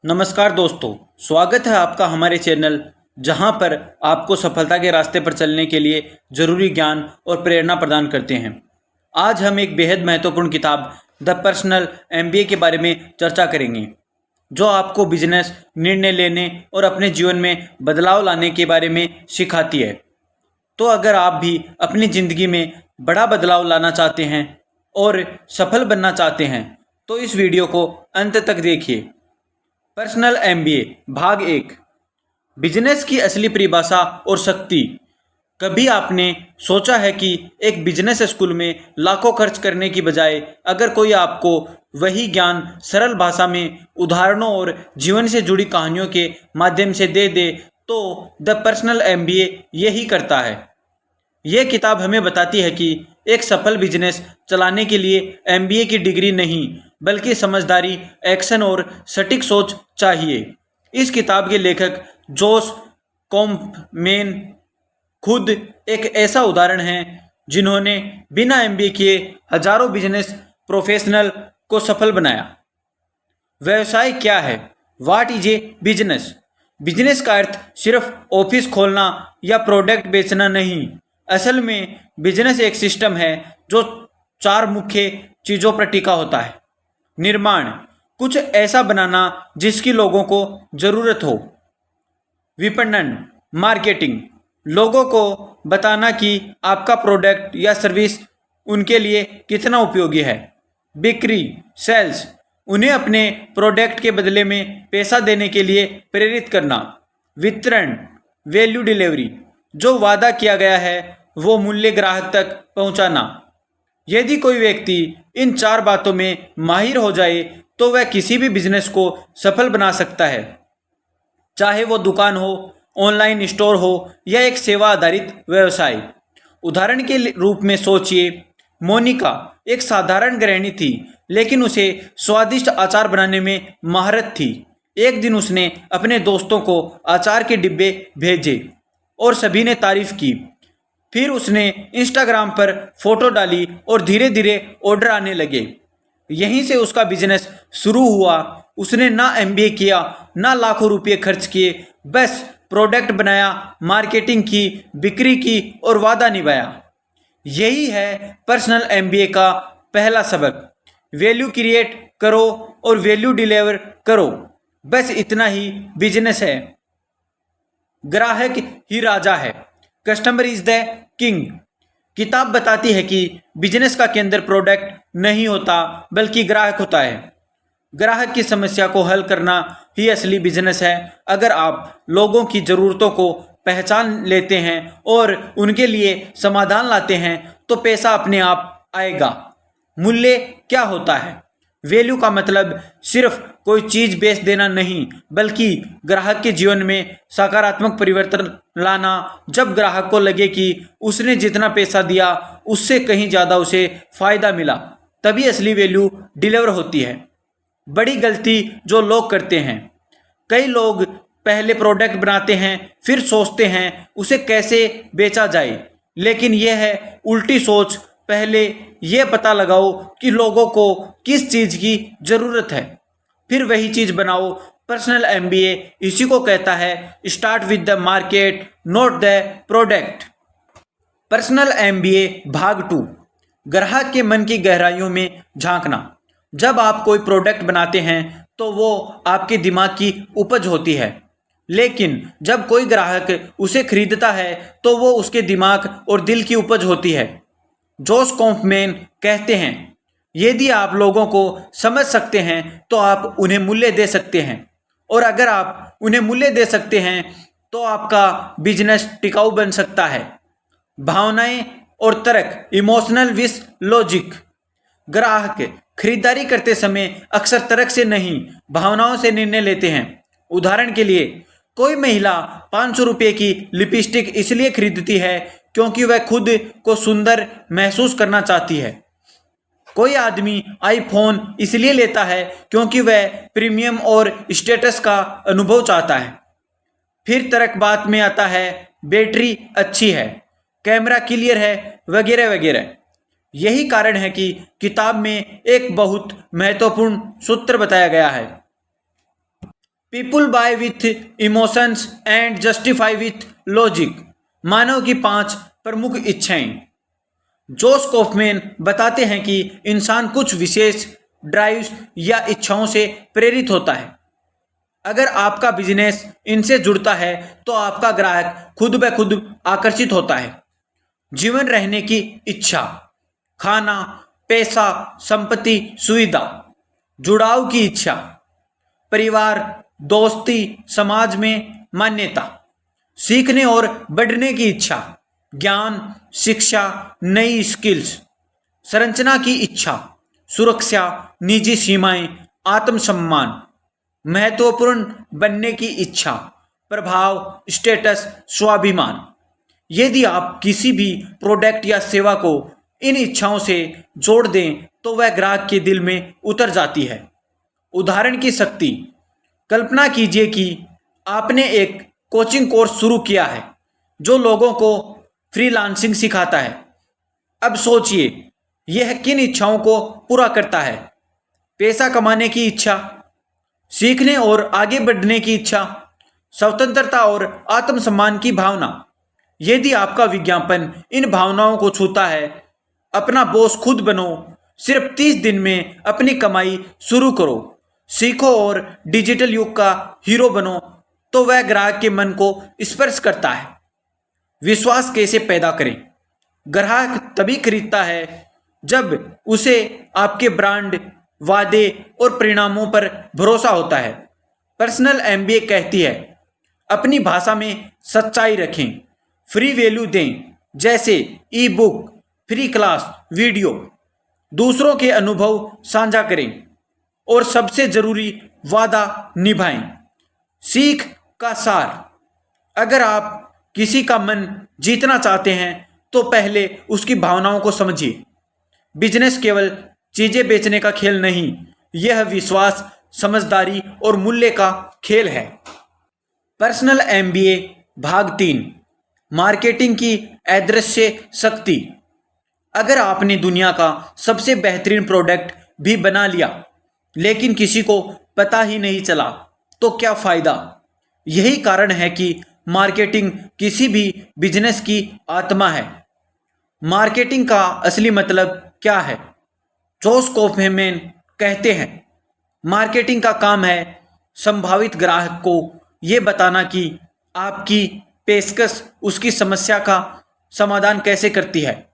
नमस्कार दोस्तों, स्वागत है आपका हमारे चैनल जहां पर आपको सफलता के रास्ते पर चलने के लिए जरूरी ज्ञान और प्रेरणा प्रदान करते हैं। आज हम एक बेहद महत्वपूर्ण किताब द पर्सनल एमबीए के बारे में चर्चा करेंगे, जो आपको बिजनेस, निर्णय लेने और अपने जीवन में बदलाव लाने के बारे में सिखाती है। तो अगर आप भी अपनी ज़िंदगी में बड़ा बदलाव लाना चाहते हैं और सफल बनना चाहते हैं तो इस वीडियो को अंत तक देखिए। पर्सनल एमबीए भाग 1, बिजनेस की असली परिभाषा और शक्ति। कभी आपने सोचा है कि एक बिजनेस स्कूल में लाखों खर्च करने की बजाय अगर कोई आपको वही ज्ञान सरल भाषा में उदाहरणों और जीवन से जुड़ी कहानियों के माध्यम से दे दे तो द पर्सनल एमबीए यही करता है। यह किताब हमें बताती है कि एक सफल बिजनेस चलाने के लिए एमबीए की डिग्री नहीं बल्कि समझदारी, एक्शन और सटीक सोच चाहिए। इस किताब के लेखक जोश कॉम्पमैन खुद एक ऐसा उदाहरण है जिन्होंने बिना एमबीए किए हजारों बिजनेस प्रोफेशनल को सफल बनाया। व्यवसाय क्या है? What is a business? Business का अर्थ सिर्फ ऑफिस खोलना या प्रोडक्ट बेचना नहीं। असल में बिजनेस एक सिस्टम है जो 4 मुख्य चीज़ों पर टिका होता है। निर्माण, कुछ ऐसा बनाना जिसकी लोगों को ज़रूरत हो। विपणन, मार्केटिंग, लोगों को बताना कि आपका प्रोडक्ट या सर्विस उनके लिए कितना उपयोगी है। बिक्री, सेल्स, उन्हें अपने प्रोडक्ट के बदले में पैसा देने के लिए प्रेरित करना। वितरण, वैल्यू डिलीवरी, जो वादा किया गया है वो मूल्य ग्राहक तक पहुंचाना। यदि कोई व्यक्ति इन 4 बातों में माहिर हो जाए तो वह किसी भी बिजनेस को सफल बना सकता है, चाहे वो दुकान हो, ऑनलाइन स्टोर हो या एक सेवा आधारित व्यवसाय। उदाहरण के रूप में सोचिए, मोनिका एक साधारण गृहिणी थी लेकिन उसे स्वादिष्ट अचार बनाने में महारत थी। एक दिन उसने अपने दोस्तों को अचार के डिब्बे भेजे और सभी ने तारीफ की। फिर उसने इंस्टाग्राम पर फोटो डाली और धीरे धीरे ऑर्डर आने लगे। यहीं से उसका बिजनेस शुरू हुआ। उसने ना एमबीए किया, ना लाखों रुपये खर्च किए, बस प्रोडक्ट बनाया, मार्केटिंग की, बिक्री की और वादा निभाया। यही है पर्सनल एमबीए का पहला सबक। वैल्यू क्रिएट करो और वैल्यू डिलीवर करो, बस इतना ही बिजनेस है। ग्राहक ही राजा है, कस्टमर इज द किंग। किताब बताती है कि बिजनेस का केंद्र प्रोडक्ट नहीं होता बल्कि ग्राहक होता है। ग्राहक की समस्या को हल करना ही असली बिजनेस है। अगर आप लोगों की ज़रूरतों को पहचान लेते हैं और उनके लिए समाधान लाते हैं तो पैसा अपने आप आएगा। मूल्य क्या होता है? वैल्यू का मतलब सिर्फ कोई चीज़ बेच देना नहीं बल्कि ग्राहक के जीवन में सकारात्मक परिवर्तन लाना। जब ग्राहक को लगे कि उसने जितना पैसा दिया उससे कहीं ज़्यादा उसे फ़ायदा मिला, तभी असली वैल्यू डिलीवर होती है। बड़ी गलती जो लोग करते हैं, कई लोग पहले प्रोडक्ट बनाते हैं फिर सोचते हैं उसे कैसे बेचा जाए, लेकिन यह है उल्टी सोच। पहले यह पता लगाओ कि लोगों को किस चीज़ की ज़रूरत है, फिर वही चीज़ बनाओ। पर्सनल एमबीए इसी को कहता है, start with the market not the product. Personal MBA भाग 2, ग्राहक के मन की गहराइयों में झांकना। जब आप कोई प्रोडक्ट बनाते हैं तो वो आपके दिमाग की उपज होती है, लेकिन जब कोई ग्राहक उसे खरीदता है तो वो उसके दिमाग और दिल की उपज होती है। जोश कॉम्पमैन कहते हैं, यदि आप लोगों को समझ सकते हैं तो आप उन्हें मूल्य दे सकते हैं, और अगर आप उन्हें मूल्य दे सकते हैं तो आपका बिजनेस टिकाऊ बन सकता है। भावनाएं और तर्क, इमोशनल विस लॉजिक। ग्राहक खरीदारी करते समय अक्सर तर्क से नहीं, भावनाओं से निर्णय लेते हैं। उदाहरण के लिए, कोई महिला 500 रुपये की लिपस्टिक इसलिए खरीदती है क्योंकि वह खुद को सुंदर महसूस करना चाहती है। कोई आदमी आईफोन इसलिए लेता है क्योंकि वह प्रीमियम और स्टेटस का अनुभव चाहता है। फिर तर्क बात में आता है, बैटरी अच्छी है, कैमरा क्लियर है, वगैरह वगैरह। यही कारण है कि किताब में एक बहुत महत्वपूर्ण सूत्र बताया गया है, people buy with emotions and justify with logic. मानव की 5 प्रमुख इच्छाएं। जोस कॉफमैन बताते हैं कि इंसान कुछ विशेष ड्राइव्स या इच्छाओं से प्रेरित होता है। अगर आपका बिजनेस इनसे जुड़ता है तो आपका ग्राहक खुद ब खुद आकर्षित होता है। जीवन रहने की इच्छा, खाना, पैसा, संपत्ति, सुविधा। जुड़ाव की इच्छा, परिवार, दोस्ती, समाज में मान्यता। सीखने और बढ़ने की इच्छा, ज्ञान, शिक्षा, नई स्किल्स। संरचना की इच्छा, सुरक्षा, निजी सीमाएं, आत्मसम्मान। महत्वपूर्ण बनने की इच्छा, प्रभाव, स्टेटस, स्वाभिमान। यदि आप किसी भी प्रोडक्ट या सेवा को इन इच्छाओं से जोड़ दें तो वह ग्राहक के दिल में उतर जाती है। उदाहरण की शक्ति। कल्पना कीजिए कि आपने एक कोचिंग कोर्स शुरू किया है जो लोगों को फ्रीलांसिंग सिखाता है। अब सोचिए यह किन इच्छाओं को पूरा करता है। पैसा कमाने की इच्छा, सीखने और आगे बढ़ने की इच्छा, स्वतंत्रता और आत्मसम्मान की भावना। यदि आपका विज्ञापन इन भावनाओं को छूता है, अपना बॉस खुद बनो, सिर्फ 30 दिन में अपनी कमाई शुरू करो, सीखो और डिजिटल युग का हीरो बनो, तो वह ग्राहक के मन को स्पर्श करता है। विश्वास कैसे पैदा करें। ग्राहक तभी खरीदता है जब उसे आपके ब्रांड, वादे और परिणामों पर भरोसा होता है। पर्सनल एमबीए कहती है, अपनी भाषा में सच्चाई रखें, फ्री वैल्यू दें, जैसे ई बुक, फ्री क्लास, वीडियो। दूसरों के अनुभव साझा करें और सबसे जरूरी, वादा निभाएं। सीख का सार। अगर आप किसी का मन जीतना चाहते हैं तो पहले उसकी भावनाओं को समझिए। बिजनेस केवल चीजें बेचने का खेल नहीं, यह विश्वास, समझदारी और मूल्य का खेल है। पर्सनल एमबीए भाग 3, मार्केटिंग की अदृश्य शक्ति। अगर आपने दुनिया का सबसे बेहतरीन प्रोडक्ट भी बना लिया लेकिन किसी को पता ही नहीं चला तो क्या फायदा। यही कारण है कि मार्केटिंग किसी भी बिजनेस की आत्मा है। मार्केटिंग का असली मतलब क्या है। जोस कॉफमैन कहते हैं, मार्केटिंग का काम है संभावित ग्राहक को यह बताना कि आपकी पेशकश उसकी समस्या का समाधान कैसे करती है।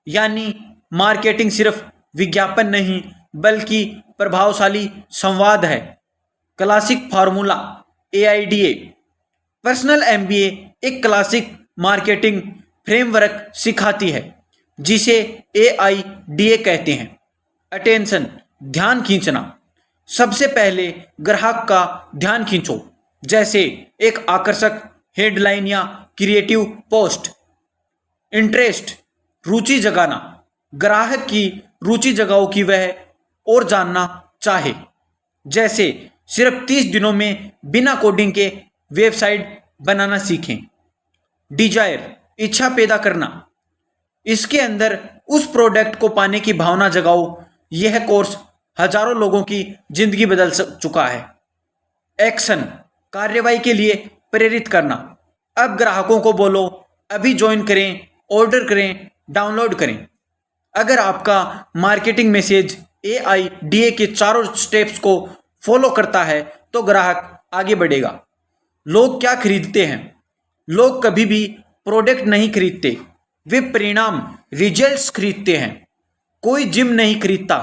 यानी मार्केटिंग सिर्फ विज्ञापन नहीं बल्कि प्रभावशाली संवाद है। Classic formula AIDA। Personal MBA एक क्लासिक मार्केटिंग फ्रेमवर्क सिखाती है जिसे AIDA कहते हैं। अटेंशन, ध्यान खींचना। सबसे पहले ग्राहक का ध्यान खींचो, जैसे एक आकर्षक हेडलाइन या क्रिएटिव पोस्ट। इंटरेस्ट, रुचि जगाना। ग्राहक की रुचि जगाओ कि वह और जानना चाहे, जैसे सिर्फ 30 दिनों में बिना कोडिंग के वेबसाइट बनाना सीखें। डिजायर, इच्छा पैदा करना। इसके अंदर उस प्रोडक्ट को पाने की भावना जगाओ। यह कोर्स हजारों लोगों की जिंदगी बदल चुका है। एक्शन, कार्रवाई के लिए प्रेरित करना। अब ग्राहकों को बोलो, अभी ज्वाइन करें, ऑर्डर करें, डाउनलोड करें। अगर आपका मार्केटिंग मैसेज AIDA के चारों स्टेप्स को फॉलो करता है तो ग्राहक आगे बढ़ेगा। लोग क्या खरीदते हैं। लोग कभी भी प्रोडक्ट नहीं खरीदते, वे परिणाम, रिजल्ट्स खरीदते हैं। कोई जिम नहीं खरीदता,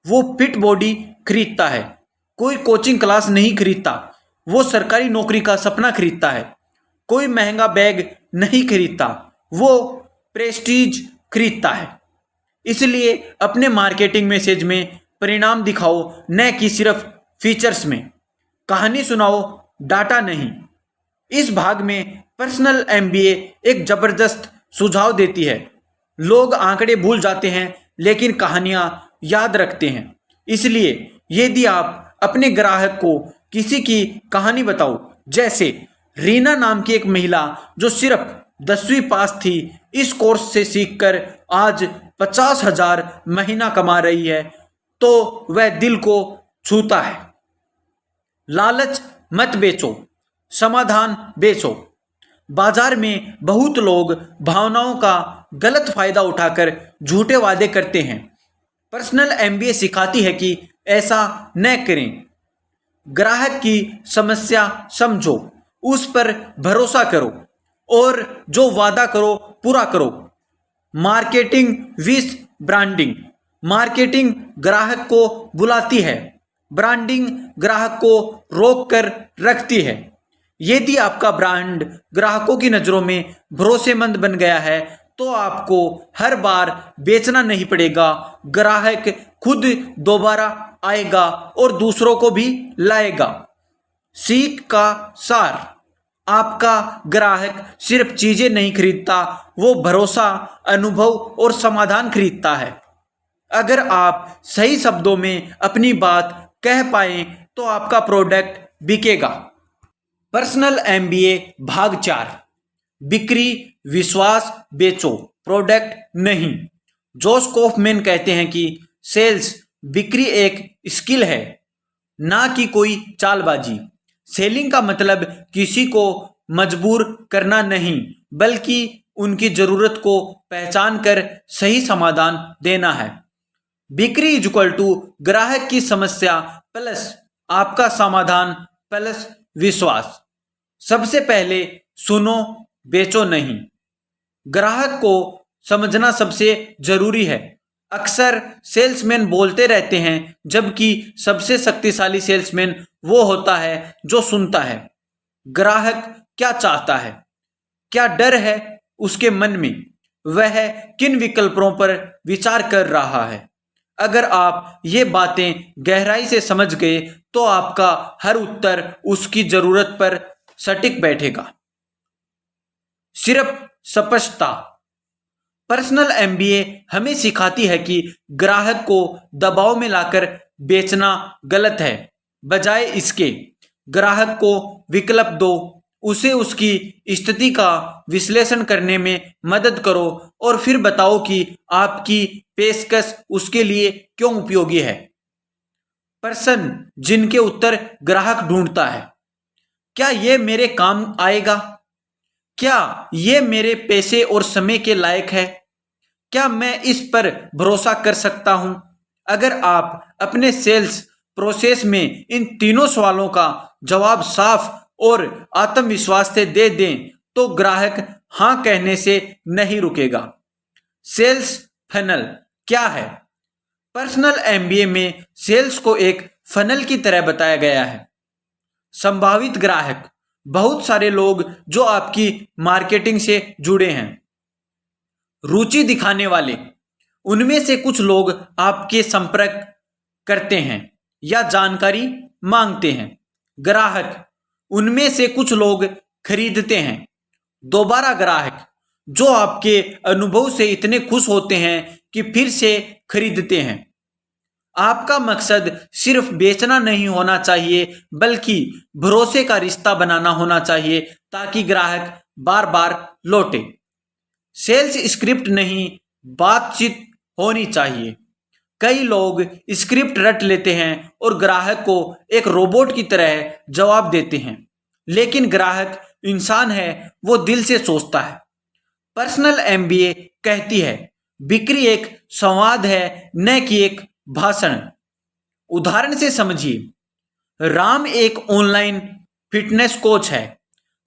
वो फिट बॉडी खरीदता है। कोई कोचिंग क्लास नहीं खरीदता, वो सरकारी नौकरी का सपना खरीदता है। कोई महंगा बैग नहीं खरीदता, वो प्रेस्टीज खरीदता है। इसलिए अपने मार्केटिंग मैसेज में परिणाम दिखाओ, न कि सिर्फ फीचर्स में। कहानी सुनाओ, डाटा नहीं। इस भाग में पर्सनल एमबीए एक जबरदस्त सुझाव देती है। लोग आंकड़े भूल जाते हैं लेकिन कहानियां याद रखते हैं। इसलिए यदि आप अपने ग्राहक को किसी की कहानी बताओ, जैसे रीना नाम की एक महिला जो सिर्फ 10वीं पास थी, इस कोर्स से सीखकर आज 50,000 महीना कमा रही है, तो वह दिल को छूता है। लालच मत बेचो, समाधान बेचो। बाजार में बहुत लोग भावनाओं का गलत फायदा उठाकर झूठे वादे करते हैं। पर्सनल एमबीए सिखाती है कि ऐसा न करें। ग्राहक की समस्या समझो, उस पर भरोसा करो और जो वादा करो पूरा करो। Marketing with branding. मार्केटिंग ग्राहक को बुलाती है, ब्रांडिंग ग्राहक को रोक कर रखती है। यदि आपका ब्रांड ग्राहकों की नज़रों में भरोसेमंद बन गया है तो आपको हर बार बेचना नहीं पड़ेगा। ग्राहक खुद दोबारा आएगा और दूसरों को भी लाएगा। सीख का सार। आपका ग्राहक सिर्फ चीजें नहीं खरीदता, वो भरोसा, अनुभव और समाधान खरीदता है। अगर आप सही शब्दों में अपनी बात कह पाए तो आपका प्रोडक्ट बिकेगा। पर्सनल एमबीए भाग 4। बिक्री विश्वास बेचो, प्रोडक्ट नहीं। जोश कॉफमैन कहते हैं कि सेल्स बिक्री एक स्किल है, ना कि कोई चालबाजी। सेलिंग का मतलब किसी को मजबूर करना नहीं, बल्कि उनकी जरूरत को पहचान कर सही समाधान देना है। बिक्री इज इक्वल टू ग्राहक की समस्या प्लस आपका समाधान प्लस विश्वास। सबसे पहले सुनो, बेचो नहीं। ग्राहक को समझना सबसे जरूरी है। अक्सर सेल्समैन बोलते रहते हैं, जबकि सबसे शक्तिशाली सेल्समैन वो होता है जो सुनता है। ग्राहक क्या चाहता है, क्या डर है उसके मन में, वह किन विकल्पों पर विचार कर रहा है। अगर आप ये बातें गहराई से समझ गए तो आपका हर उत्तर उसकी जरूरत पर सटीक बैठेगा। सिर्फ स्पष्टता। पर्सनल एमबीए हमें सिखाती है कि ग्राहक को दबाव में लाकर बेचना गलत है। बजाय इसके ग्राहक को विकल्प दो, उसे उसकी स्थिति का विश्लेषण करने में मदद करो और फिर बताओ कि आपकी पेशकश उसके लिए क्यों उपयोगी है। प्रश्न जिनके उत्तर ग्राहक ढूंढता है। क्या ये मेरे काम आएगा? क्या ये मेरे पैसे और समय के लायक है? क्या मैं इस पर भरोसा कर सकता हूं? अगर आप अपने सेल्स प्रोसेस में इन तीनों सवालों का जवाब साफ और आत्मविश्वास से दे दें तो ग्राहक हां कहने से नहीं रुकेगा। सेल्स फनल क्या है? पर्सनल एमबीए में सेल्स को एक फनल की तरह बताया गया है। संभावित ग्राहक, बहुत सारे लोग जो आपकी मार्केटिंग से जुड़े हैं। रुचि दिखाने वाले, उनमें से कुछ लोग आपके संपर्क करते हैं या जानकारी मांगते हैं। ग्राहक, उनमें से कुछ लोग खरीदते हैं। दोबारा ग्राहक, जो आपके अनुभव से इतने खुश होते हैं कि फिर से खरीदते हैं। आपका मकसद सिर्फ बेचना नहीं होना चाहिए, बल्कि भरोसे का रिश्ता बनाना होना चाहिए ताकि ग्राहक बार बार लौटे। सेल्स स्क्रिप्ट नहीं, बातचीत होनी चाहिए। कई लोग स्क्रिप्ट रट लेते हैं और ग्राहक को एक रोबोट की तरह जवाब देते हैं, लेकिन ग्राहक इंसान है, वो दिल से सोचता है। पर्सनल एमबीए कहती है बिक्री एक संवाद है, न कि एक भाषण। उदाहरण से समझिए। राम एक ऑनलाइन फिटनेस कोच है।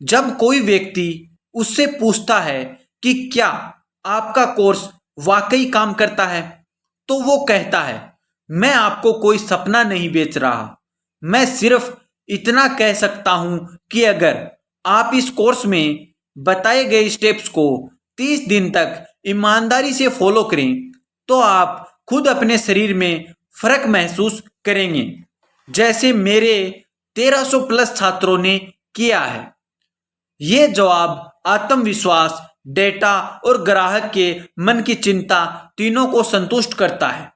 जब कोई व्यक्ति उससे पूछता है कि क्या आपका कोर्स वाकई काम करता है, तो वो कहता है, मैं आपको कोई सपना नहीं बेच रहा, मैं सिर्फ इतना कह सकता हूं कि अगर आप इस कोर्स में बताए गए स्टेप्स को 30 दिन तक ईमानदारी से फॉलो करें तो आप खुद अपने शरीर में फर्क महसूस करेंगे, जैसे मेरे 1300 प्लस छात्रों ने किया है। ये जवाब आत्मविश्वास, डेटा और ग्राहक के मन की चिंता तीनों को संतुष्ट करता है।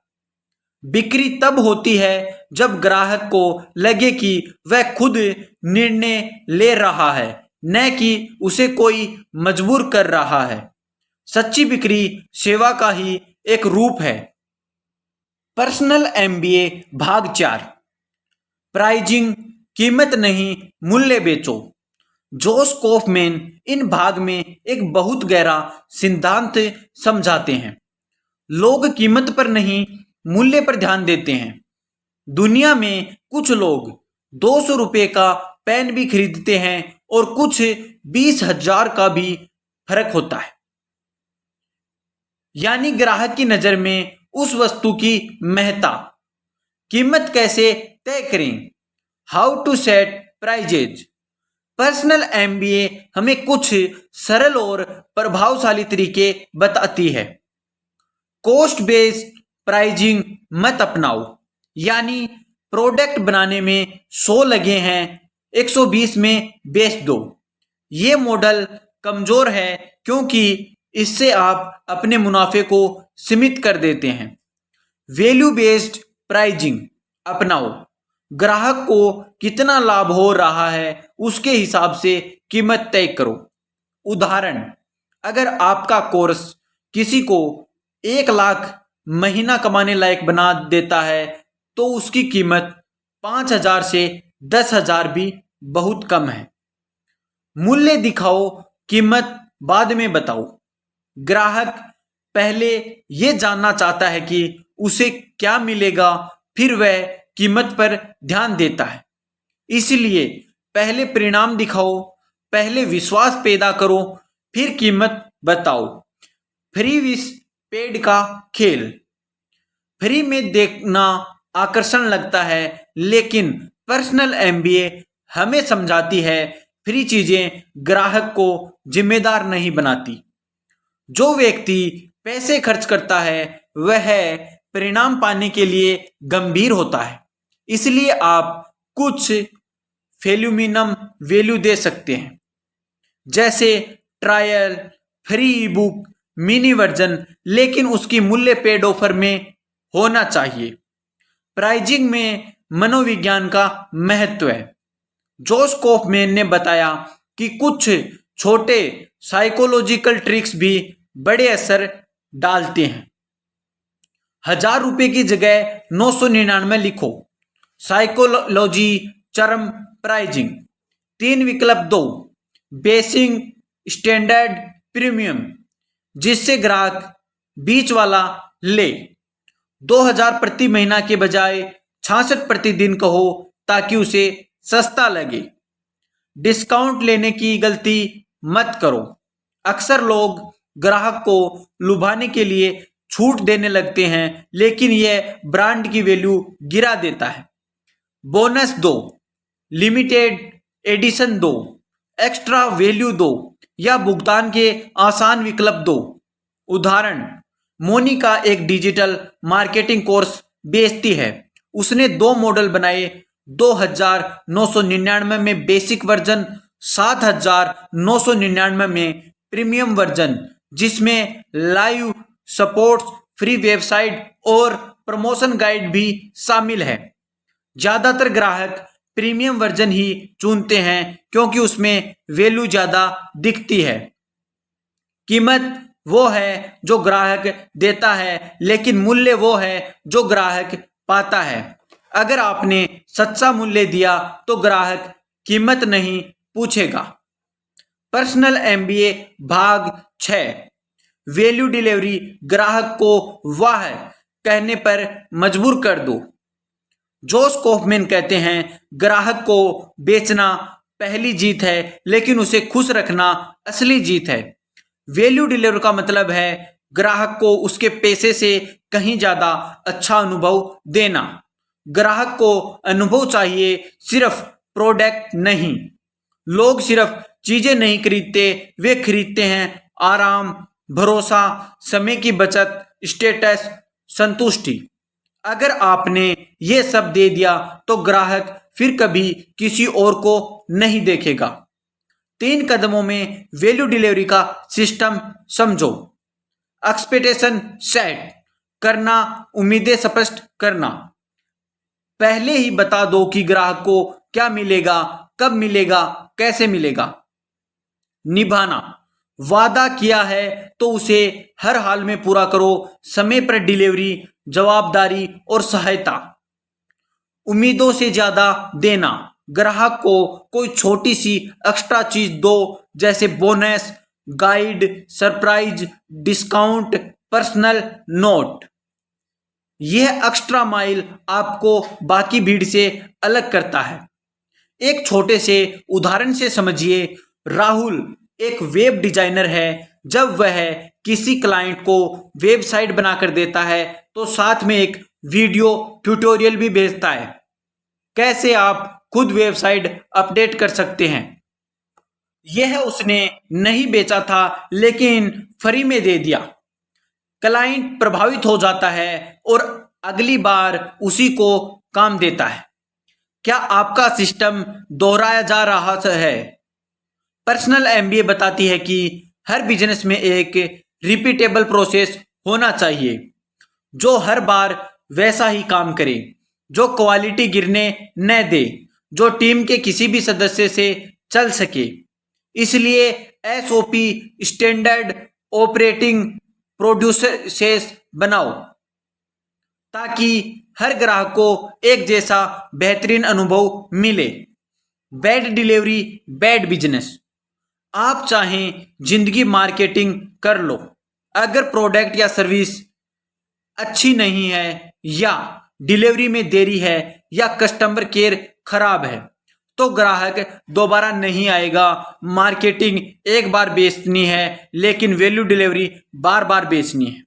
बिक्री तब होती है जब ग्राहक को लगे कि वह खुद निर्णय ले रहा है, न कि उसे कोई मजबूर कर रहा है। सच्ची बिक्री सेवा का ही एक रूप है। पर्सनल एमबीए भाग 4। प्राइजिंग कीमत नहीं, मूल्य बेचो। जोश कॉफमैन इन भाग में एक बहुत गहरा सिद्धांत समझाते हैं। लोग कीमत पर नहीं, मूल्य पर ध्यान देते हैं। दुनिया में कुछ लोग 200 रुपए का पेन भी खरीदते हैं और कुछ 20,000 का भी फर्क होता है। यानी ग्राहक की नजर में उस वस्तु की महत्ता। कीमत कैसे तय करें? How to set prices. Personal MBA हमें कुछ सरल और प्रभावशाली तरीके बताती है। कॉस्ट बेस्ड प्राइजिंग मत अपनाओ। यानी प्रोडक्ट बनाने में 100 लगे हैं, 120 में बेच दो। ये मॉडल कमजोर है क्योंकि इससे आप अपने मुनाफे को सीमित कर देते हैं। वैल्यू बेस्ड प्राइजिंग अपनाओ। ग्राहक को कितना लाभ हो रहा है उसके हिसाब से कीमत तय करो। उदाहरण, अगर आपका कोर्स किसी को 1 लाख महीना कमाने लायक बना देता है तो उसकी कीमत 5,000 से 10,000 भी बहुत कम है। मूल्य दिखाओ, कीमत बाद में बताओ। ग्राहक पहले यह जानना चाहता है कि उसे क्या मिलेगा, फिर वह कीमत पर ध्यान देता है। इसलिए पहले परिणाम दिखाओ, पहले विश्वास पैदा करो, फिर कीमत बताओ। फ्री विस पेड का खेल। फ्री में देखना आकर्षण लगता है, लेकिन पर्सनल एमबीए हमें समझाती है फ्री चीजें ग्राहक को जिम्मेदार नहीं बनाती। जो व्यक्ति पैसे खर्च करता है वह परिणाम पाने के लिए गंभीर होता है। इसलिए आप कुछ फेल्यूमिनम वैल्यू दे सकते हैं, जैसे ट्रायल, फ्री ई बुक, मिनी वर्जन, लेकिन उसकी मूल्य पेड ऑफर में होना चाहिए। प्राइजिंग में मनोविज्ञान का महत्व है। जोश कॉफमैन ने बताया कि कुछ छोटे साइकोलॉजिकल ट्रिक्स भी बड़े असर डालते हैं। 1,000 रुपए की जगह 999 लिखो। साइकोलॉजी चरम प्राइजिंग। 3 विकल्प दो। बेसिक, स्टैंडर्ड, प्रीमियम, जिससे ग्राहक बीच वाला ले। 2,000 प्रति महीना के बजाय 66 प्रति दिन कहो ताकि उसे सस्ता लगे। डिस्काउंट लेने की गलती मत करो। अक्सर लोग ग्राहक को लुभाने के लिए छूट देने लगते हैं, लेकिन यह ब्रांड की वैल्यू गिरा देता है। बोनस दो, लिमिटेड एडिशन दो, एक्स्ट्रा वैल्यू दो या भुगतान के आसान विकल्प दो। उदाहरण, मोनिका एक डिजिटल मार्केटिंग कोर्स बेचती है। उसने 2 मॉडल बनाए, 2,999 में बेसिक वर्जन, 7,999 में प्रीमियम वर्जन, जिसमें लाइव सपोर्ट, फ्री वेबसाइट और प्रमोशन गाइड भी शामिल है। ज्यादातर ग्राहक प्रीमियम वर्जन ही चुनते हैं क्योंकि उसमें वैल्यू ज्यादा दिखती है। कीमत वो है जो ग्राहक देता है, लेकिन मूल्य वो है जो ग्राहक पाता है। अगर आपने सच्चा मूल्य दिया तो ग्राहक कीमत नहीं पूछेगा। पर्सनल एमबीए भाग 6। Value delivery. ग्राहक को वाह कहने पर मजबूर कर दो। जोश कॉफमैन कहते हैं, ग्राहक को बेचना पहली जीत है, लेकिन उसे खुश रखना असली जीत है। वैल्यू डिलीवर का मतलब है ग्राहक को उसके पैसे से कहीं ज्यादा अच्छा अनुभव देना। ग्राहक को अनुभव चाहिए, सिर्फ प्रोडक्ट नहीं। लोग सिर्फ चीजें नहीं खरीदते, वे खरीदते हैं आराम, भरोसा, समय की बचत, स्टेटस, संतुष्टि। अगर आपने ये सब दे दिया तो ग्राहक फिर कभी किसी और को नहीं देखेगा। 3 कदमों में वैल्यू डिलीवरी का सिस्टम समझो। एक्सपेक्टेशन सेट करना, उम्मीदें स्पष्ट करना। पहले ही बता दो कि ग्राहक को क्या मिलेगा, कब मिलेगा, कैसे मिलेगा। निभाना, वादा किया है तो उसे हर हाल में पूरा करो। समय पर डिलीवरी, जवाबदारी और सहायता। उम्मीदों से ज्यादा देना। ग्राहक को कोई छोटी सी एक्स्ट्रा चीज दो, जैसे bonus, guide, surprise, discount, personal note. यह एक्स्ट्रा माइल आपको बाकी भीड़ से अलग करता है। एक छोटे से उदाहरण से समझिए। राहुल एक वेब डिजाइनर है। जब वह किसी क्लाइंट को वेबसाइट बनाकर देता है तो साथ में एक वीडियो ट्यूटोरियल भी भेजता है, कैसे आप खुद वेबसाइट अपडेट कर सकते हैं। यह उसने नहीं बेचा था लेकिन फ्री में दे दिया। क्लाइंट प्रभावित हो जाता है और अगली बार उसी को काम देता है। क्या आपका सिस्टम दोहराया जा रहा है? पर्सनल एमबीए बताती है कि हर बिजनेस में एक रिपीटेबल प्रोसेस होना चाहिए जो हर बार वैसा ही काम करे, जो क्वालिटी गिरने न दे, जो टीम के किसी भी सदस्य से चल सके। इसलिए एसओपी, स्टैंडर्ड ऑपरेटिंग प्रोड्यूसेस बनाओ ताकि हर ग्राहक को एक जैसा बेहतरीन अनुभव मिले। Bad delivery, bad business. आप चाहें जिंदगी मार्केटिंग कर लो, अगर प्रोडक्ट या सर्विस अच्छी नहीं है या डिलीवरी में देरी है या कस्टमर केयर खराब है तो ग्राहक दोबारा नहीं आएगा। मार्केटिंग एक बार बेचनी है लेकिन वैल्यू डिलीवरी बार बार बेचनी है।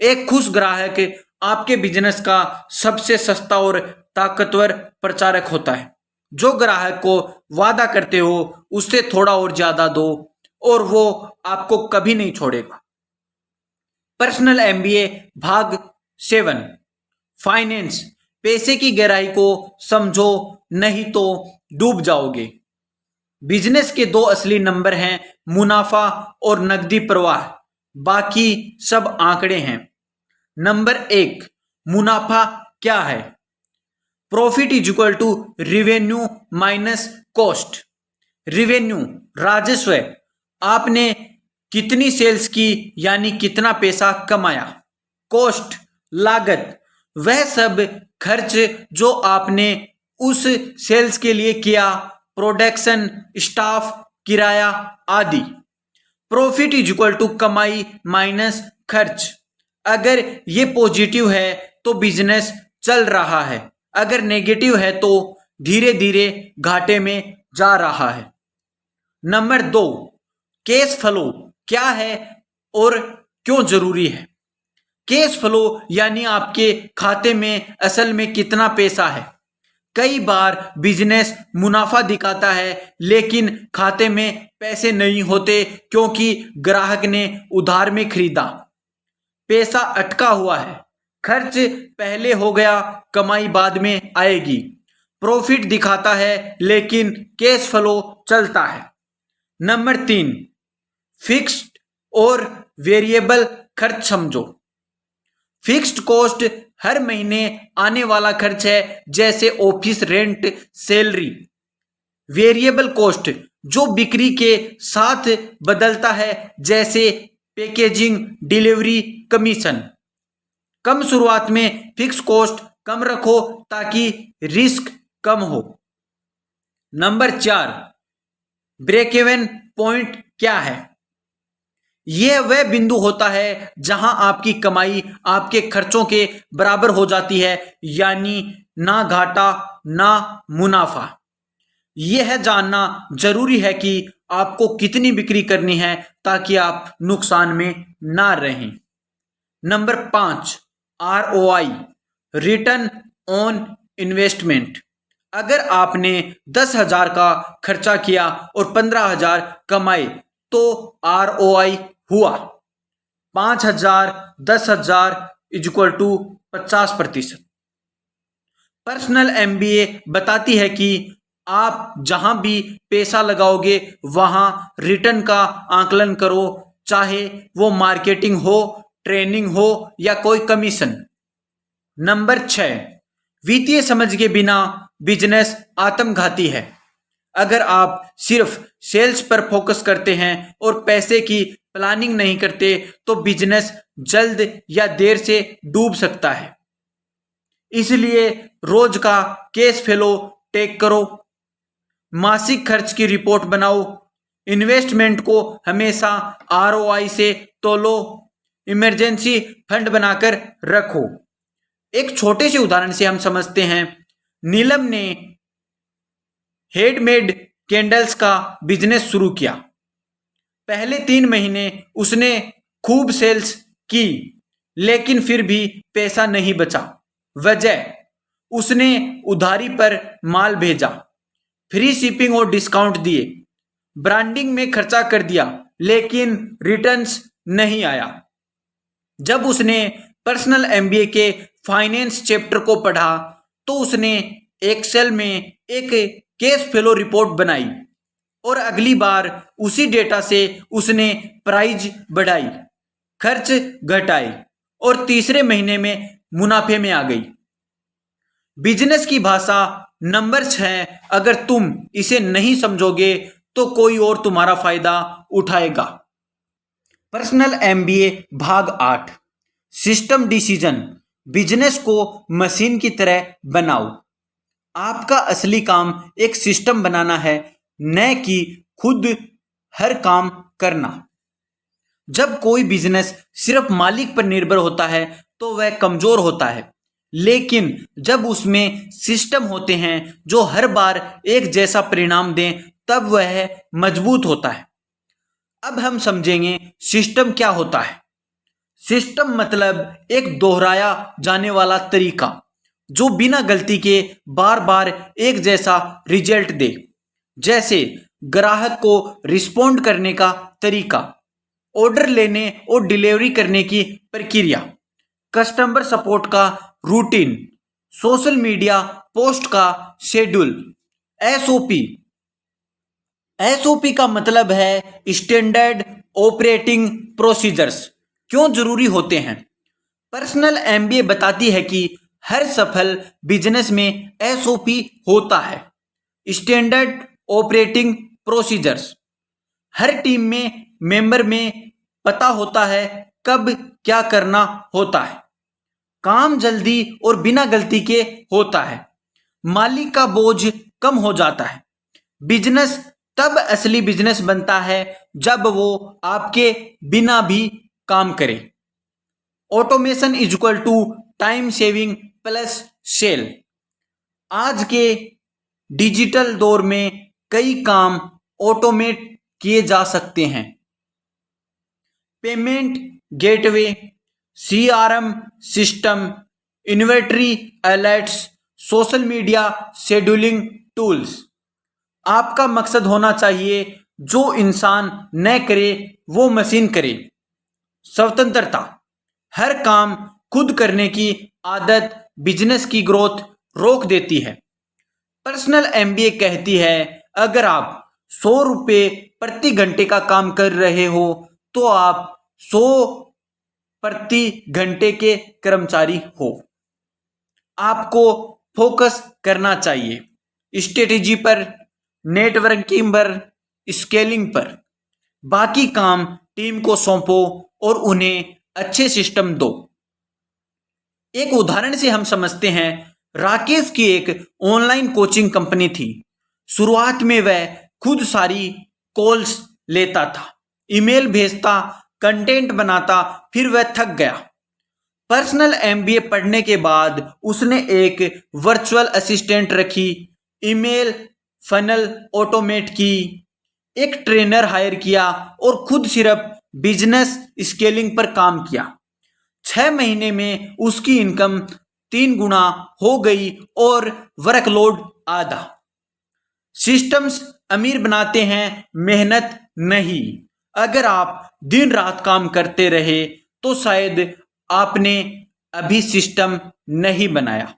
एक खुश ग्राहक आपके बिजनेस का सबसे सस्ता और ताकतवर प्रचारक होता है। जो ग्राहक को वादा करते हो उससे थोड़ा और ज्यादा दो और वो आपको कभी नहीं छोड़ेगा। पर्सनल एमबीए भाग 7, फाइनेंस। पैसे की गहराई को समझो, नहीं तो डूब जाओगे। बिजनेस के 2 असली नंबर हैं, मुनाफा और नकदी प्रवाह। बाकी सब आंकड़े हैं। नंबर 1, मुनाफा क्या है? Profit is equal to revenue minus cost. Revenue राजस्व, आपने कितनी सेल्स की यानी कितना पैसा कमाया। कॉस्ट लागत, वह सब खर्च जो आपने उस सेल्स के लिए किया, प्रोडक्शन, स्टाफ, किराया आदि। प्रॉफिट इज इक्वल टू कमाई माइनस खर्च। अगर ये पॉजिटिव है तो बिजनेस चल रहा है, अगर नेगेटिव है तो धीरे धीरे घाटे में जा रहा है। नंबर 2, कैश फ्लो क्या है और क्यों जरूरी है? कैश फ्लो यानी आपके खाते में असल में कितना पैसा है। कई बार बिजनेस मुनाफा दिखाता है लेकिन खाते में पैसे नहीं होते क्योंकि ग्राहक ने उधार में खरीदा, पैसा अटका हुआ है, खर्च पहले हो गया, कमाई बाद में आएगी। प्रॉफिट दिखाता है लेकिन कैश फ्लो चलता है। नंबर 3, फिक्स्ड और वेरिएबल खर्च समझो। फिक्स्ड कॉस्ट हर महीने आने वाला खर्च है, जैसे office rent, salary. Variable cost जो बिक्री के साथ बदलता है, जैसे पैकेजिंग, डिलीवरी, कमीशन। कम शुरुआत में फिक्स कॉस्ट कम रखो ताकि रिस्क कम हो। नंबर 4, ब्रेक इवन पॉइंट क्या है? यह वह बिंदु होता है जहां आपकी कमाई आपके खर्चों के बराबर हो जाती है, यानी ना घाटा ना मुनाफा। यह जानना जरूरी है कि आपको कितनी बिक्री करनी है ताकि आप नुकसान में ना रहें। Number 5, ROI, return on investment. अगर आपने 10,000 का खर्चा किया और 15,000 कमाए तो ROI हुआ 5,000, 10,000 इक्वल टू 50%। पर्सनल MBA बताती है कि आप जहां भी पैसा लगाओगे वहां रिटर्न का आकलन करो, चाहे वो मार्केटिंग हो, ट्रेनिंग हो या कोई कमीशन। नंबर 6, वित्तीय समझ के बिना बिजनेस आत्मघाती है। अगर आप सिर्फ सेल्स पर फोकस करते हैं और पैसे की प्लानिंग नहीं करते तो बिजनेस जल्द या देर से डूब सकता है। इसलिए रोज का कैश फ्लो टेक करो, मासिक खर्च की रिपोर्ट बनाओ, इन्वेस्टमेंट को हमेशा आरओआई से तोलो, इमरजेंसी फंड बनाकर रखो। एक छोटे से उदाहरण से हम समझते हैं। नीलम ने हैंडमेड कैंडल्स का बिजनेस शुरू किया। पहले 3 महीने उसने खूब सेल्स की, लेकिन फिर भी पैसा नहीं बचा। वजह, उसने उधारी पर माल भेजा, फ्री शिपिंग और डिस्काउंट दिए, ब्रांडिंग में खर्चा कर दिया, लेकिन रिटर्न्स नहीं आया। जब उसने पर्सनल एमबीए के फाइनेंस चैप्टर को पढ़ा तो उसने एक्सेल में एक कैश फ्लो रिपोर्ट बनाई और अगली बार उसी डेटा से उसने प्राइस बढ़ाई, खर्च घटाए और तीसरे महीने में मुनाफे में आ गई। बिजनेस की भाषा नंबर्स है। अगर तुम इसे नहीं समझोगे तो कोई और तुम्हारा फायदा उठाएगा। पर्सनल एमबीए भाग 8, सिस्टम डिसीजन। बिजनेस को मशीन की तरह बनाओ। आपका असली काम एक सिस्टम बनाना है, न कि खुद हर काम करना। जब कोई बिजनेस सिर्फ मालिक पर निर्भर होता है तो वह कमजोर होता है, लेकिन जब उसमें सिस्टम होते हैं जो हर बार एक जैसा परिणाम दें तब वह मजबूत होता है। अब हम समझेंगे सिस्टम क्या होता है। सिस्टम मतलब एक दोहराया जाने वाला तरीका जो बिना गलती के बार बार एक जैसा रिजल्ट दे। जैसे ग्राहक को रिस्पॉन्ड करने का तरीका, ऑर्डर लेने और डिलीवरी करने की प्रक्रिया, कस्टमर सपोर्ट का रूटीन, सोशल मीडिया पोस्ट का शेड्यूल। एसओपी। एसओपी का मतलब है स्टैंडर्ड ऑपरेटिंग प्रोसीजर्स। क्यों जरूरी होते हैं? पर्सनल एमबीए बताती है कि हर सफल बिजनेस में एसओपी होता है, स्टैंडर्ड ऑपरेटिंग प्रोसीजर्स। हर टीम में मेंबर में पता होता है कब क्या करना होता है, काम जल्दी और बिना गलती के होता है, मालिक का बोझ कम हो जाता है। बिजनेस तब असली बिजनेस बनता है जब वो आपके बिना भी काम करे। Automation is equal to time saving plus sale. आज के डिजिटल दौर में कई काम ऑटोमेट किए जा सकते हैं। Payment gateway, CRM system, inventory alerts, social media scheduling tools. आपका मकसद होना चाहिए जो इंसान न करे वो मशीन करे। स्वतंत्रता। हर काम खुद करने की आदत बिजनेस की ग्रोथ रोक देती है। पर्सनल एमबीए कहती है अगर आप 100 रुपये प्रति घंटे का काम कर रहे हो तो आप 100 प्रति घंटे के कर्मचारी हो। आपको फोकस करना चाहिए स्ट्रेटेजी पर, नेटवर्किंग पर, स्केलिंग पर। बाकी काम टीम को सौंपो और उन्हें अच्छे सिस्टम दो। एक उदाहरण से हम समझते हैं। राकेश की एक ऑनलाइन कोचिंग कंपनी थी। शुरुआत में वह खुद सारी कॉल्स लेता था, ईमेल भेजता, कंटेंट बनाता, फिर वह थक गया। पर्सनल एमबीए पढ़ने के बाद उसने एक वर्चुअल असिस्टेंट रखी, ईमेल फनल ऑटोमेट की, एक ट्रेनर हायर किया और खुद सिर्फ बिजनेस स्केलिंग पर काम किया। 6 महीने में उसकी इनकम 3 गुना हो गई और वर्कलोड आधा। सिस्टम्स अमीर बनाते हैं, मेहनत नहीं। अगर आप दिन रात काम करते रहे तो शायद आपने अभी सिस्टम नहीं बनाया।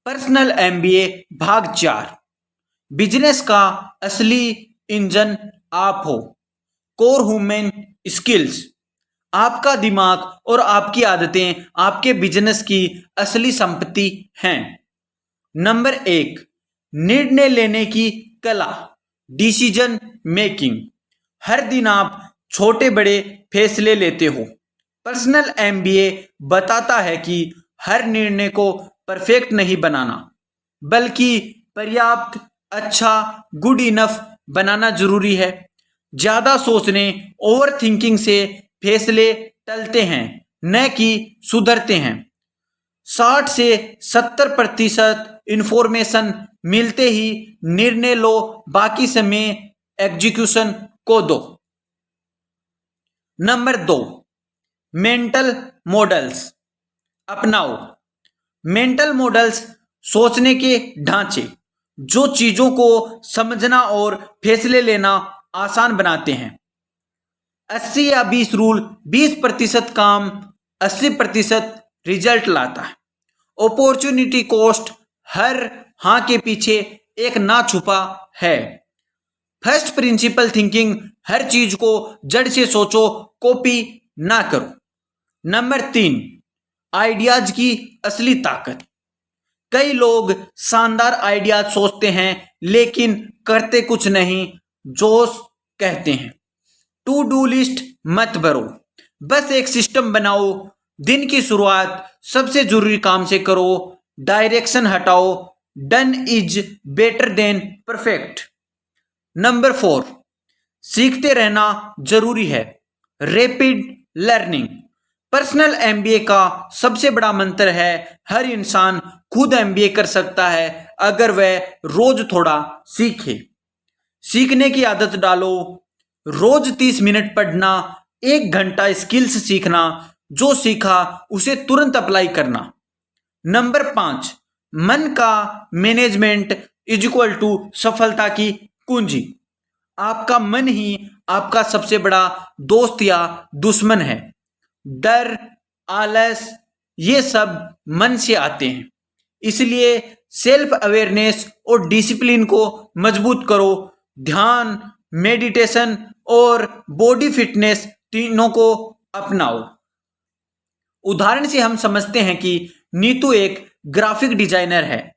पर्सनल एमबीए भाग 4, बिजनेस का असली इंजन आप हो। Core human skills. आपका दिमाग और आपकी आदतें आपके बिजनेस की असली संपत्ति हैं। नंबर 1, निर्णय लेने की कला, डिसीजन मेकिंग। हर दिन आप छोटे बड़े फैसले लेते हो। पर्सनल एमबीए बताता है कि हर निर्णय को परफेक्ट नहीं बनाना, बल्कि पर्याप्त, अच्छा, गुड इनफ बनाना जरूरी है। ज्यादा सोचने, ओवर थिंकिंग से फैसले टलते हैं, न कि सुधरते हैं। 60 से 70% इंफॉर्मेशन मिलते ही निर्णय लो, बाकी समय एग्जीक्यूशन को दो। नंबर 2, मेंटल मॉडल्स अपनाओ। मेंटल मॉडल्स सोचने के ढांचे जो चीजों को समझना और फैसले लेना आसान बनाते हैं। 80 या 20 रूल 20% काम 80% रिजल्ट लाता है। अपॉर्चुनिटी कॉस्ट हर हाँ के पीछे एक ना छुपा है। फर्स्ट प्रिंसिपल थिंकिंग हर चीज को जड़ से सोचो, कॉपी ना करो। नंबर 3, आइडियाज की असली ताकत। कई लोग शानदार आइडियाज सोचते हैं लेकिन करते कुछ नहीं। जोश कहते हैं टू डू लिस्ट मत भरो, बस एक सिस्टम बनाओ। दिन की शुरुआत सबसे जरूरी काम से करो, डायरेक्शन हटाओ। Done is better than perfect. Number 4, सीखते रहना जरूरी है, रैपिड लर्निंग। पर्सनल एमबीए का सबसे बड़ा मंत्र है हर इंसान खुद एमबीए कर सकता है अगर वह रोज थोड़ा सीखे। सीखने की आदत डालो, रोज 30 मिनट पढ़ना, 1 घंटा स्किल्स सीखना, जो सीखा उसे तुरंत अप्लाई करना। नंबर 5, मन का मैनेजमेंट इज इक्वल टू सफलता की कुंजी। आपका मन ही आपका सबसे बड़ा दोस्त या दुश्मन है। डर, आलस, ये सब मन से आते हैं। इसलिए सेल्फ अवेयरनेस और डिसिप्लिन को मजबूत करो। ध्यान, मेडिटेशन और बॉडी फिटनेस तीनों को अपनाओ। उदाहरण से हम समझते हैं कि नीतू एक ग्राफिक डिजाइनर है।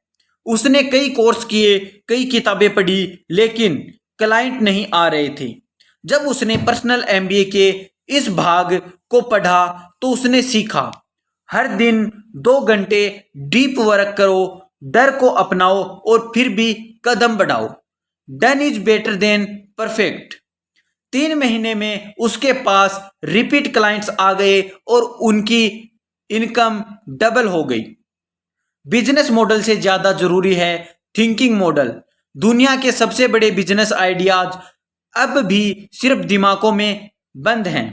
उसने कई कोर्स किए, कई किताबें पढ़ी, लेकिन क्लाइंट नहीं आ रहे थे। जब उसने पर्सनल एमबीए के इस भाग को पढ़ा तो उसने सीखा हर दिन 2 घंटे डीप वर्क करो, डर को अपनाओ और फिर भी कदम बढ़ाओ। Done is better than perfect. 3 महीने में उसके पास रिपीट क्लाइंट्स आ गए और उनकी इनकम डबल हो गई। बिजनेस मॉडल से ज्यादा जरूरी है थिंकिंग मॉडल। दुनिया के सबसे बड़े बिजनेस आइडियाज अब भी सिर्फ दिमागों में बंद हैं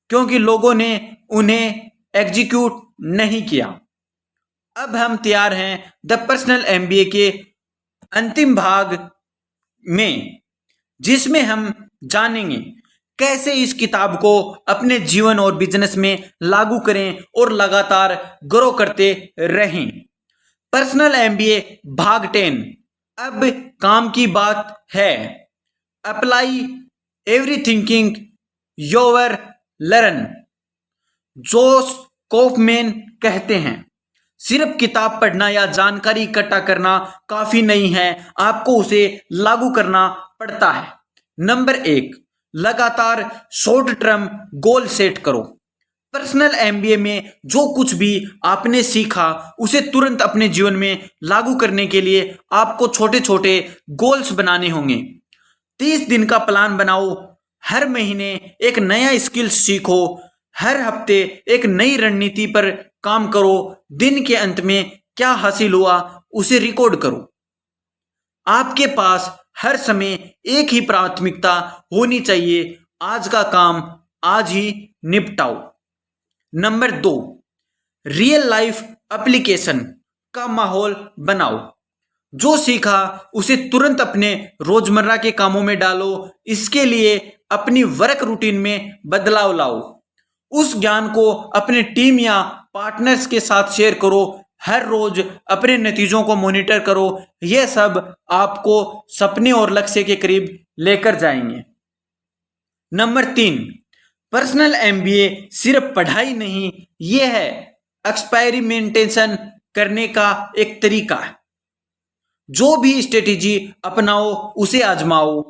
क्योंकि लोगों ने उन्हें एग्जीक्यूट नहीं किया। अब हम तैयार हैं द पर्सनल एमबीए के अंतिम भाग में, जिसमें हम जानेंगे कैसे इस किताब को अपने जीवन और बिजनेस में लागू करें और लगातार ग्रो करते रहें। पर्सनल एमबीए भाग 10। अब काम की बात है। Apply everything your learn. जोश कॉफमैन कहते हैं सिर्फ किताब पढ़ना या जानकारी इकट्ठा करना काफी नहीं है, आपको उसे लागू करना पड़ता है। नंबर 1, लगातार शॉर्ट टर्म गोल सेट करो। पर्सनल एमबीए में जो कुछ भी आपने सीखा उसे तुरंत अपने जीवन में लागू करने के लिए आपको छोटे छोटे गोल्स बनाने होंगे। 30 दिन का प्लान बनाओ, हर महीने एक नया स्किल सीखो, हर हफ्ते एक नई रणनीति पर काम करो। दिन के अंत में क्या हासिल हुआ उसे रिकॉर्ड करो। आपके पास हर समय एक ही प्राथमिकता होनी चाहिए, आज का काम आज ही निपटाओ। नंबर 2, रियल लाइफ एप्लीकेशन का माहौल बनाओ। जो सीखा उसे तुरंत अपने रोजमर्रा के कामों में डालो। इसके लिए अपनी वर्क रूटीन में बदलाव लाओ। उस ज्ञान को अपने टीम या पार्टनर्स के साथ शेयर करो। हर रोज अपने नतीजों को मॉनिटर करो। यह सब आपको सपने और लक्ष्य के करीब लेकर जाएंगे। नंबर 3, पर्सनल एमबीए सिर्फ पढ़ाई नहीं, यह है एक्सपेरिमेंटेशन करने का एक तरीका है। जो भी स्ट्रेटेजी अपनाओ उसे आजमाओ।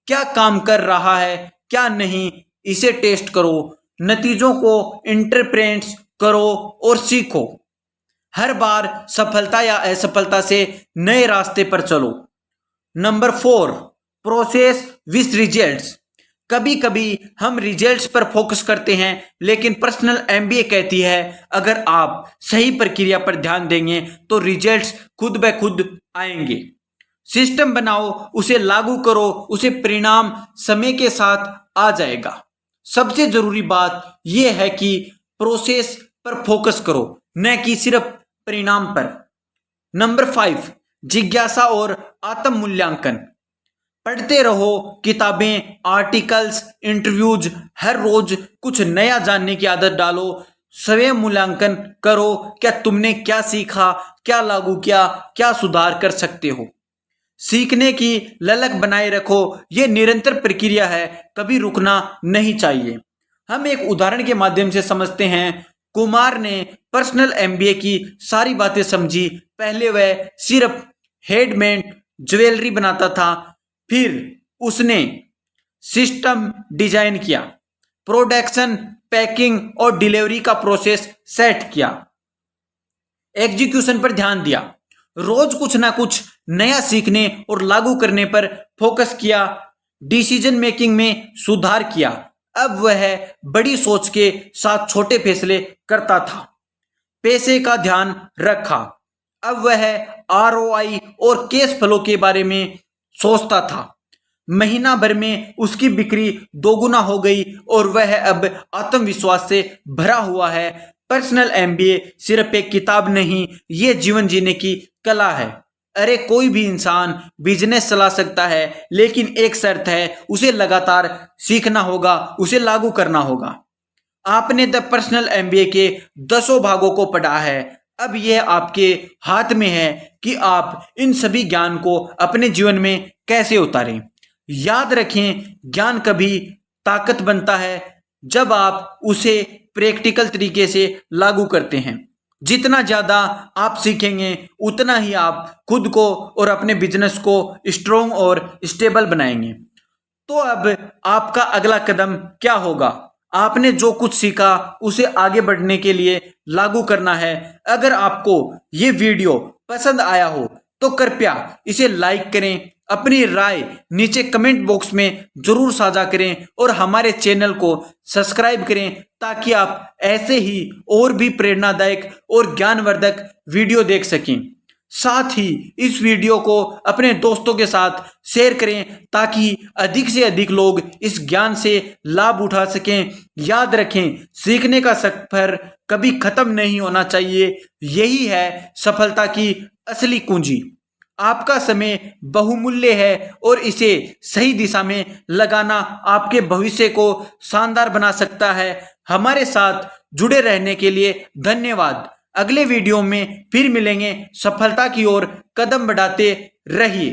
क्या काम कर रहा है, क्या नहीं, इसे टेस्ट करो। नतीजों को इंटरप्रेट करो और सीखो। हर बार सफलता या असफलता से नए रास्ते पर चलो। Number 4, process with results. कभी कभी हम रिजल्ट्स पर फोकस करते हैं, लेकिन पर्सनल एमबीए कहती है अगर आप सही प्रक्रिया पर ध्यान देंगे तो रिजल्ट्स खुद ब खुद आएंगे। सिस्टम बनाओ, उसे लागू करो, उसे परिणाम समय के साथ आ जाएगा। सबसे जरूरी बात यह है कि प्रोसेस पर फोकस करो, न कि सिर्फ परिणाम पर। नंबर 5, जिज्ञासा और आत्म मूल्यांकन। पढ़ते रहो, किताबें, आर्टिकल्स, इंटरव्यूज, हर रोज कुछ नया जानने की आदत डालो। स्वयं मूल्यांकन करो, क्या तुमने क्या सीखा, क्या लागू किया, क्या सुधार कर सकते हो। सीखने की ललक बनाए रखो, यह निरंतर प्रक्रिया है, कभी रुकना नहीं चाहिए। हम एक उदाहरण के माध्यम से समझते हैं। कुमार ने पर्सनल एमबीए की सारी बातें समझी। पहले वह सिर्फ हैंडमेड ज्वेलरी बनाता था, फिर उसने सिस्टम डिजाइन किया, प्रोडक्शन, पैकिंग और डिलीवरी का प्रोसेस सेट किया, एग्जीक्यूशन पर ध्यान दिया, रोज कुछ ना कुछ नया सीखने और लागू करने पर फोकस किया, डिसीजन मेकिंग में सुधार किया। अब वह बड़ी सोच के साथ छोटे फैसले करता था। पैसे का ध्यान रखा, अब वह आरओआई और कैश फ्लो के बारे में सोचता था। महीना भर में उसकी बिक्री दोगुना हो गई और वह अब आत्मविश्वास से भरा हुआ है। पर्सनल एमबीए सिर्फ एक किताब नहीं, ये जीवन जीने की कला है। अरे कोई भी इंसान बिजनेस चला सकता है, लेकिन एक शर्त है, उसे लगातार सीखना होगा, उसे लागू करना होगा। आपने द पर्सनल एमबीए के 10 भागों को पढ़ा है। अब यह आपके हाथ में है कि आप इन सभी ज्ञान को अपने जीवन में कैसे उतारें। याद रखें, ज्ञान कभी ताकत बनता है जब आप उसे प्रैक्टिकल तरीके से लागू करते हैं। जितना ज्यादा आप सीखेंगे, उतना ही आप खुद को और अपने बिजनेस को स्ट्रोंग और स्टेबल बनाएंगे। तो अब आपका अगला कदम क्या होगा? आपने जो कुछ सीखा उसे आगे बढ़ने के लिए लागू करना है। अगर आपको ये वीडियो पसंद आया हो तो कृपया इसे लाइक करें, अपनी राय नीचे कमेंट बॉक्स में जरूर साझा करें और हमारे चैनल को सब्सक्राइब करें ताकि आप ऐसे ही और भी प्रेरणादायक और ज्ञानवर्धक वीडियो देख सकें। साथ ही इस वीडियो को अपने दोस्तों के साथ शेयर करें ताकि अधिक से अधिक लोग इस ज्ञान से लाभ उठा सकें। याद रखें, सीखने का सफर कभी खत्म नहीं होना चाहिए। यही है सफलता की असली कुंजी। आपका समय बहुमूल्य है और इसे सही दिशा में लगाना आपके भविष्य को शानदार बना सकता है। हमारे साथ जुड़े रहने के लिए धन्यवाद। अगले वीडियो में फिर मिलेंगे। सफलता की ओर कदम बढ़ाते रहिए।